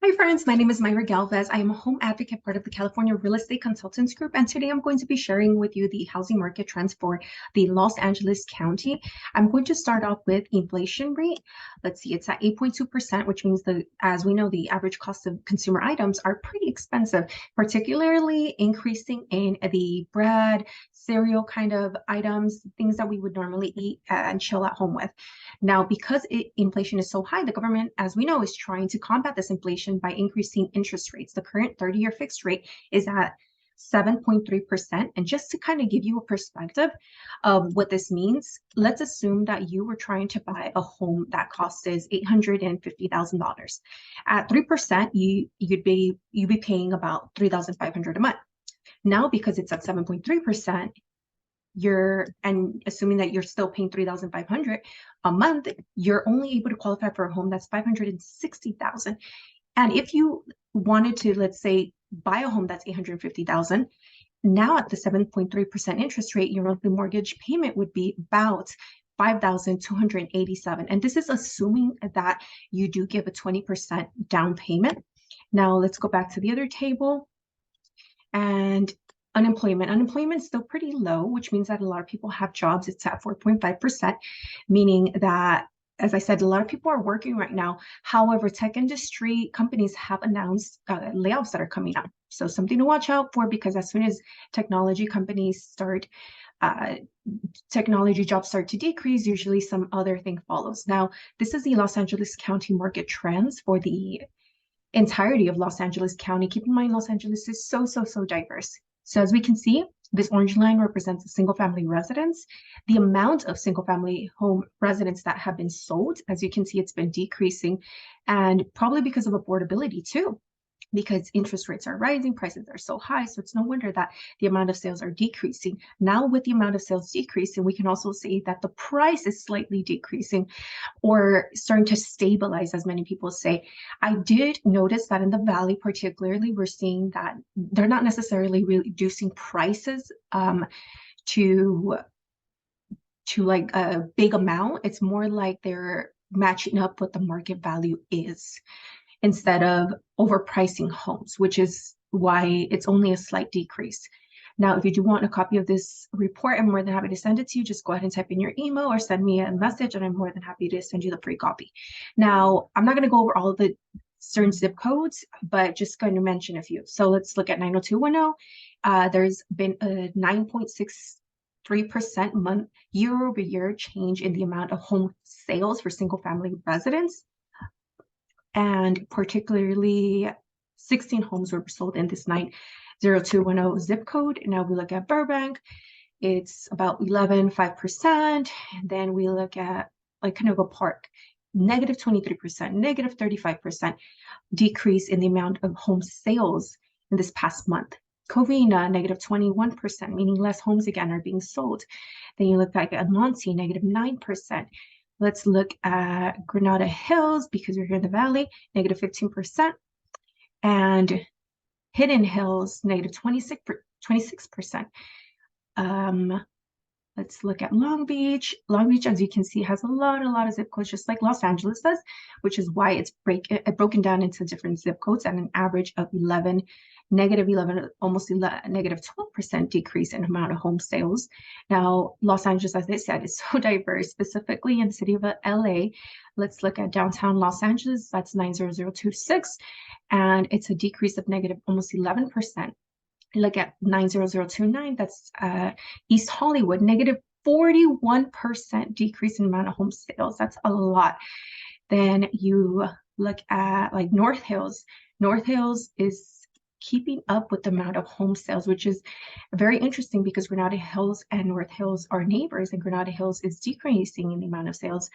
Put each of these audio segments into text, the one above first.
Hi friends, my name is Mayra Galvez. I am a home advocate, part of the California Real Estate Consultants Group, and today I'm going to be sharing with you the housing market trends for the Los Angeles County. I'm going to start off with inflation rate. Let's see, it's at 8.2%, which means that, as we know, the average cost of consumer items are pretty expensive, particularly increasing in the bread, cereal kind of items, things that we would normally eat and chill at home with. Now, because inflation is so high, the government, as we know, is trying to combat this inflation by increasing interest rates. The current 30-year fixed rate is at 7.3%. And just to kind of give you a perspective of what this means, let's assume that you were trying to buy a home that costs $850,000. At 3%, you'd be paying about $3,500 a month. Now, because it's at 7.3%, assuming that you're still paying $3,500 a month, you're only able to qualify for a home that's $560,000. And if you wanted to, let's say, buy a home that's $850,000, now at the 7.3% interest rate, your monthly mortgage payment would be about $5,287. And this is assuming that you do give a 20% down payment. Now let's go back to the other table. And unemployment is still pretty low, which means that a lot of people have jobs. It's at 4.5%, meaning that, as I said, a lot of people are working right now. However, tech industry companies have announced layoffs that are coming up. So something to watch out for, because as soon as technology jobs start to decrease, usually some other thing follows. Now, this is the Los Angeles County market trends for the entirety of Los Angeles County. Keep in mind, Los Angeles is so diverse. So as we can see, this orange line represents a single-family residence. The amount of single-family home residents that have been sold, as you can see, it's been decreasing, and probably because of affordability too, because interest rates are rising, prices are so high. So it's no wonder that the amount of sales are decreasing. Now, with the amount of sales decreasing, we can also say that the price is slightly decreasing, or starting to stabilize, as many people say. I did notice that in the Valley particularly, we're seeing that they're not necessarily reducing prices to like a big amount. It's more like they're matching up what the market value is, instead of overpricing homes, which is why it's only a slight decrease. Now, if you do want a copy of this report, I'm more than happy to send it to you. Just go ahead and type in your email or send me a message, and I'm more than happy to send you the free copy. Now, I'm not going to go over all of the certain zip codes, but just going to mention a few. So let's look at 90210. There's been a 9.63% month year-over-year change in the amount of home sales for single-family residents. And particularly 16 homes were sold in this 90210 zip code. Now we look at Burbank, it's about 11.5%. And then we look at like Canoga Park, negative 23%, negative 35% decrease in the amount of home sales in this past month. Covina, negative 21%, meaning less homes again are being sold. Then you look back at Monty, negative 9%. Let's look at Granada Hills, because we're here in the Valley, negative 15%. And Hidden Hills, negative 26%. Let's look at Long Beach. Long Beach, as you can see, has a lot of zip codes, just like Los Angeles does, which is why it's broken down into different zip codes at an average of negative 11, almost negative 12% decrease in amount of home sales. Now, Los Angeles, as I said, is so diverse, specifically in the city of LA. Let's look at downtown Los Angeles. That's 90026, and it's a decrease of negative almost 11%. Look at 90029, that's East Hollywood, negative 41% decrease in amount of home sales. That's a lot. Then you look at like North Hills. North Hills is keeping up with the amount of home sales, which is very interesting because Granada Hills and North Hills are neighbors, and Granada Hills is decreasing in the amount of sales,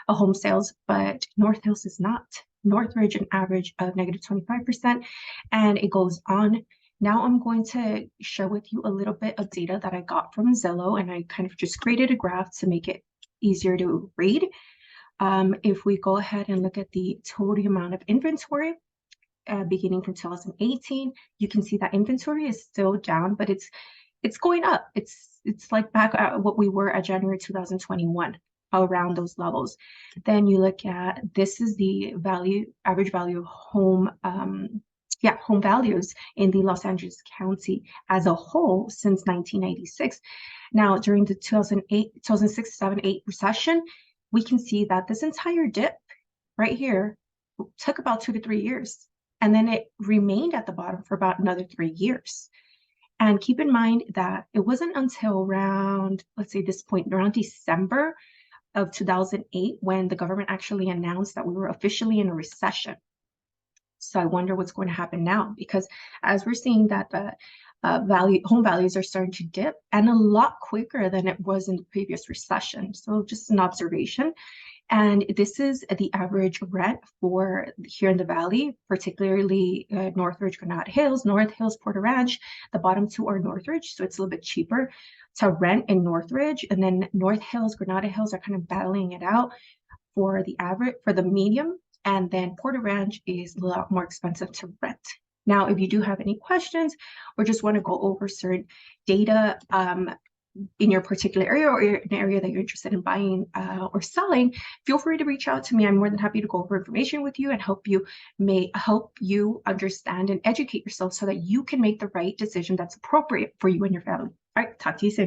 home sales, but North Hills is not. Northridge, an average of negative 25%, and it goes on. Now I'm going to share with you a little bit of data that I got from Zillow, and I kind of just created a graph to make it easier to read. If we go ahead and look at the total amount of inventory, beginning from 2018, you can see that inventory is still down, but it's going up. It's like back at what we were at January 2021. around those levels. Then you look at, this is the average value of home values in the Los Angeles County as a whole since 1996. Now, during the 2006, 7, 8 recession, we can see that this entire dip right here took about 2 to 3 years. And then it remained at the bottom for about another 3 years. And keep in mind that it wasn't until around, let's say this point, around December of 2008, when the government actually announced that we were officially in a recession. So I wonder what's going to happen now, because as we're seeing that the home values are starting to dip, and a lot quicker than it was in the previous recession. So just an observation. And this is the average rent for here in the Valley, particularly Northridge, Granada Hills, North Hills, Porter Ranch. The bottom two are Northridge, so it's a little bit cheaper to rent in Northridge. And then North Hills, Granada Hills are kind of battling it out for the average, for the medium. And then Porter Ranch is a lot more expensive to rent. Now, if you do have any questions or just want to go over certain data in your particular area, or an area that you're interested in buying or selling, feel free to reach out to me. I'm more than happy to go over information with you and help you understand and educate yourself so that you can make the right decision that's appropriate for you and your family. All right, talk to you soon.